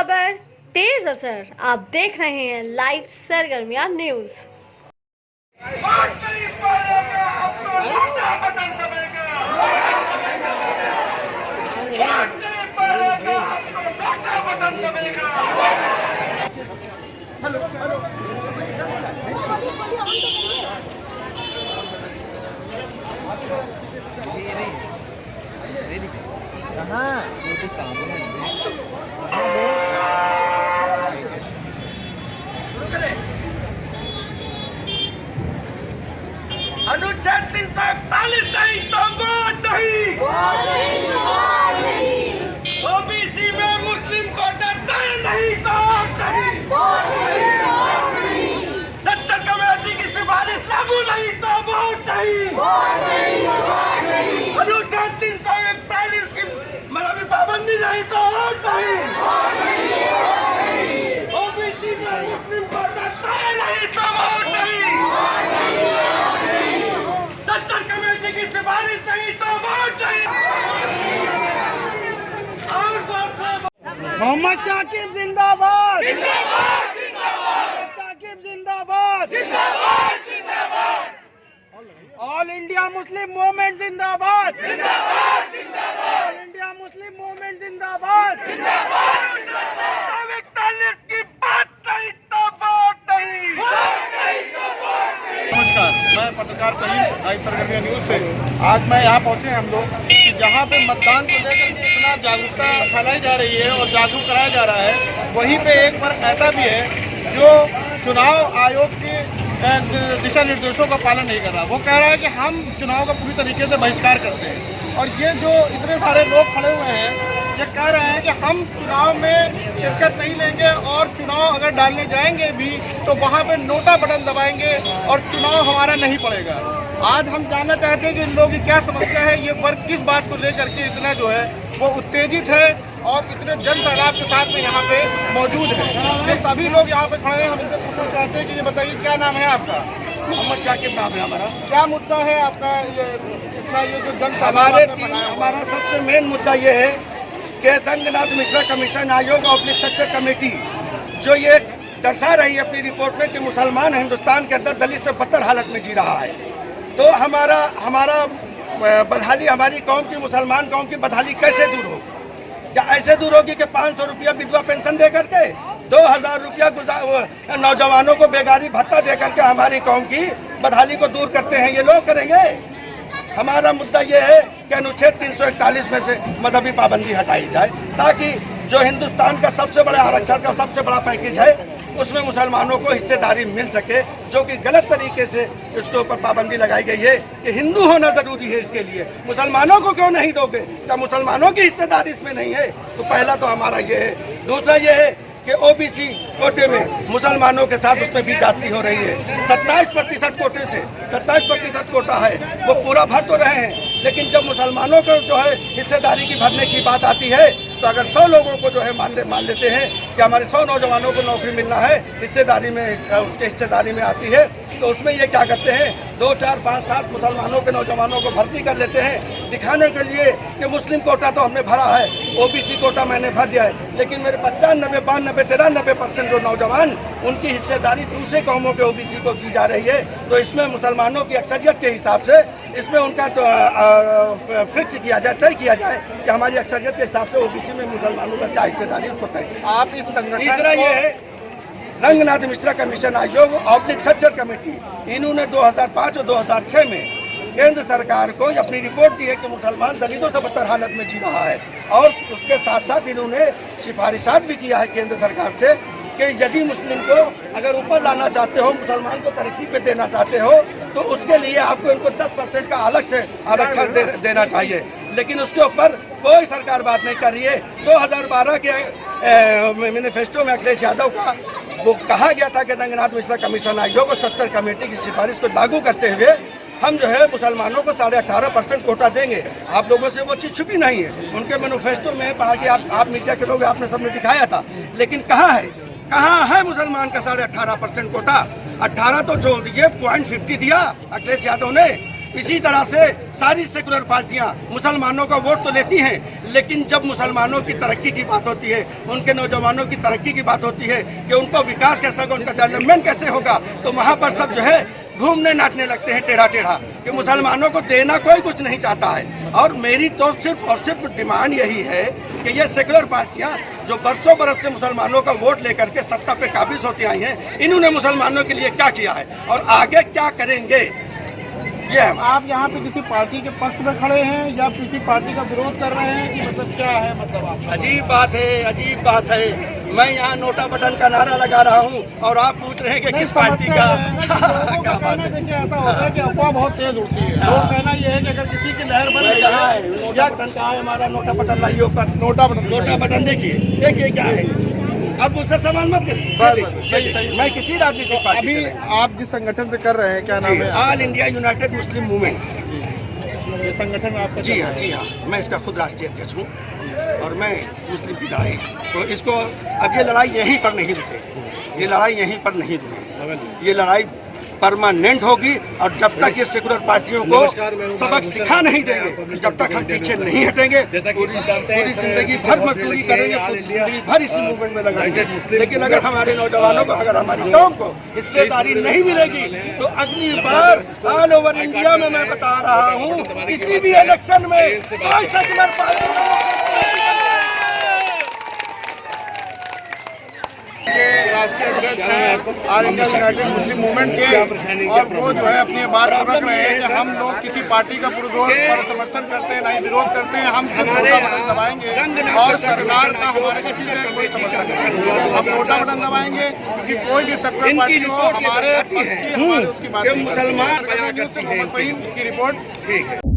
खबर तेज असर। आप देख रहे हैं लाइव सरगर्मियां न्यूज। अनुच्छेद 341 नहीं तो वोट नहीं। ओबीसी में मुस्लिम को डरता नहीं तो वोट नहीं। सत्तर कमेटी की सिफारिश लागू नहीं तो वोट नहीं। अनुच्छेद 341 की मतलब पाबंदी नहीं तो वोट नहीं। ओबीसी में मुस्लिम को डरता नहीं तो वोट नहीं। सत्तर कमेटी की सिफारिश नहीं तो वोट नहीं। मोहम्मद शाकिब जिंदाबाद, शाकिब जिंदाबाद, ऑल इंडिया मुस्लिम मूवमेंट जिंदाबाद, ऑल इंडिया मुस्लिम मूवमेंट जिंदाबाद। 41 की बात नहीं तो वोट नहीं। नमस्कार, मैं पत्रकार फहीम लाइव सरगर्मियां न्यूज़ से। आज मैं यहाँ पहुँचे हैं हम लोग कि जहाँ पे मतदान को लेकर के इतना जागरूकता फैलाई जा रही है और जागरूक कराया जा रहा है, वहीं पे एक वर्ग ऐसा भी है जो चुनाव आयोग के दिशा निर्देशों का पालन नहीं कर रहा। वो कह रहा है कि हम चुनाव का पूरी तरीके से बहिष्कार करते हैं। और ये जो इतने सारे लोग खड़े हुए हैं, ये कह रहे हैं कि हम चुनाव में शिरकत नहीं लेंगे और चुनाव अगर डालने जाएंगे भी तो वहाँ पे नोटा बटन दबाएंगे और चुनाव हमारा नहीं पड़ेगा। आज हम जानना चाहते हैं कि इन लोगों की क्या समस्या है, ये वर्ग किस बात को लेकर के इतना जो है वो उत्तेजित है और इतने जन सैलाब के साथ में यहाँ पे मौजूद है। ये सभी लोग यहाँ पे खड़े हैं। हम इनसे पूछना चाहते हैं कि ये बताइए क्या नाम है आपका? मोहम्मद शाकिब नाम है हमारा। क्या मुद्दा है आपका? ये इतना ये जो जन हमारा सबसे मेन मुद्दा ये है कि रंगनाथ मिश्रा कमीशन आयोग और सच्चर कमेटी जो ये दर्शा रही है अपनी रिपोर्ट में कि मुसलमान हिंदुस्तान के अंदर दलित से बदतर हालत में जी रहा है। तो हमारा बदहाली, हमारी कौम की, मुसलमान कौम की बदहाली कैसे दूर हो? क्या ऐसे दूर होगी कि 500 रुपया विधवा पेंशन दे करके, 2000 रुपया नौजवानों को बेगारी भत्ता दे करके हमारी कौम की बदहाली को दूर करते हैं ये लोग करेंगे? हमारा मुद्दा ये है कि अनुच्छेद 341 में से मजहबी पाबंदी हटाई जाए ताकि जो हिंदुस्तान का सबसे बड़ा आरक्षण का सबसे बड़ा पैकेज है उसमें मुसलमानों को हिस्सेदारी मिल सके, जो कि गलत तरीके से इसके ऊपर पाबंदी लगाई गई है कि हिंदू होना जरूरी है। इसके लिए मुसलमानों को क्यों नहीं दोगे? क्या मुसलमानों की हिस्सेदारी इसमें नहीं है? तो पहला तो हमारा ये है। दूसरा ये है कि ओबीसी कोटे में मुसलमानों के साथ उसमें भी जास्ती हो रही है। 27% कोटे से 27% कोटा है, वो पूरा भर तो रहे हैं, लेकिन जब मुसलमानों को जो है हिस्सेदारी की भरने की बात आती है तो अगर 100 लोगों को जो है मान लेते हैं कि हमारे 100 नौजवानों को नौकरी मिलना है, हिस्सेदारी में उसके हिस्सेदारी में आती है, तो उसमें ये क्या करते हैं 2, 4, 5, 7 मुसलमानों के नौजवानों को भर्ती कर लेते हैं दिखाने के लिए कि मुस्लिम कोटा तो हमने भरा है, ओबीसी कोटा मैंने भर दिया है। लेकिन मेरे 95, 92, 93% जो नौजवान उनकी हिस्सेदारी दूसरे कौमों के ओबीसी को की जा रही है। तो इसमें मुसलमानों की अक्सरियत के हिसाब से इसमें उनका तो फिक्स किया जाए, तय किया जाए कि हमारी अक्सरियत के हिसाब से ओबीसी में मुसलमानों का क्या हिस्सेदारी उसको तय। आप इस संगठन तीसरा ये है रंगनाथ मिश्रा कमीशन आयोग और सच्चर कमेटी, इन्होंने 2005 और 2006 में केंद्र सरकार को अपनी रिपोर्ट दी है कि मुसलमान दलितों से बदतर हालत में जी रहा है। और उसके साथ साथ इन्होंने सिफारिशात भी किया है केंद्र सरकार से कि यदि मुस्लिम को अगर ऊपर लाना चाहते हो, मुसलमान को तरक्की पे देना चाहते हो, तो उसके लिए आपको इनको 10% का अलग से आरक्षण देना चाहिए। लेकिन उसके ऊपर कोई सरकार बात नहीं कर रही है। 2012 के मैनिफेस्टो में अखिलेश यादव का वो कहा गया था कि रंगनाथ मिश्रा कमीशन आयोग और सच्चर कमेटी की सिफारिश को लागू करते हुए हम जो है मुसलमानों को 18.5% कोटा देंगे। आप लोगों से वो चीज़ छुपी नहीं है। उनके मैनिफेस्टो में कहा कि आप मीडिया के लोग आपने सबने दिखाया था, लेकिन कहाँ है मुसलमान का 18.5% कोटा? 18 तो छोड़ दीजिए, 0.50 दिया अखिलेश यादव ने। इसी तरह से सारी सेकुलर पार्टियां मुसलमानों का वोट तो लेती हैं, लेकिन जब मुसलमानों की तरक्की की बात होती है, उनके नौजवानों की तरक्की की बात होती है कि उनका विकास कैसे होगा, उनका डेवलपमेंट कैसे होगा, तो वहाँ पर सब जो है घूमने नाचने लगते हैं टेढ़ा टेढ़ा, कि मुसलमानों को देना कोई कुछ नहीं चाहता है। और मेरी तो सिर्फ और सिर्फ डिमांड यही है कि ये सेकुलर पार्टियां जो बरसों बरस से मुसलमानों का वोट लेकर के सत्ता पे काबिज होती आई हैं, इन्होंने मुसलमानों के लिए क्या किया है और आगे क्या करेंगे, ये है। आप यहाँ पे किसी पार्टी के पक्ष में खड़े हैं या किसी पार्टी का विरोध कर रहे हैं कि मतलब क्या है, मतलब आप? अजीब बात है, अजीब बात है। मैं यहाँ नोटा बटन का नारा लगा रहा हूँ और आप पूछ रहे हैं कि किस पार्टी का। क्या बात है? देखिए ऐसा होता है कि अफवाह बहुत तेज उड़ती है। लोग कहना ये है कि अगर किसी की लहर बन कहाँ है नोटा बटन, कहाँ है हमारा नोटा बटन? लाइए ऊपर नोटा बटन देखिए, देखिए क्या है। अब मुझसे सवाल मत करिए। सही। मैं किसी राजनीतिक पार्टी अभी आप जिस संगठन से कर रहे हैं, क्या नाम है? ऑल इंडिया यूनाइटेड मुस्लिम मूवमेंट। ये संगठन आपका? जी हाँ, मैं इसका खुद राष्ट्रीय अध्यक्ष हूँ और मैं मुस्लिम की लड़ाई, तो इसको अब ये लड़ाई यहीं पर नहीं रुकेगी, ये लड़ाई यहीं पर नहीं रुकेगी, ये लड़ाई परमानेंट होगी। और जब तक ये सेकुलर पार्टियों को सबक सिखा नहीं देंगे, जब तक हम पीछे नहीं हटेंगे, पूरी जिंदगी भर मजदूरी करेंगे, पूरी जिंदगी भर इसी मूवमेंट में लगाएंगे। लेकिन अगर हमारे नौजवानों को, अगर हमारी कौम को हिस्सेदारी नहीं मिलेगी, तो अगली बार ऑल ओवर इंडिया में मैं बता रहा हूँ, किसी भी इलेक्शन में कोई सेकुलर पार्टी ये राष्ट्रीय अध्यक्ष हैं ऑल इंडिया यूनाइटेड मुस्लिम मूवमेंट के, और वो जो है अपनी बात रख रहे हैं कि हम लोग किसी पार्टी का पुरजोर समर्थन करते हैं, नहीं विरोध करते हैं, हम सिर्फ नोटा बटन दबाएंगे और सरकार का हमारे किसी से कोई समर्थन नहीं। हम नोटा बटन दबाएंगे क्योंकि कोई भी सेकुलर पार्टी हो हमारे उसकी बात। मुसलमान की रिपोर्ट ठीक है।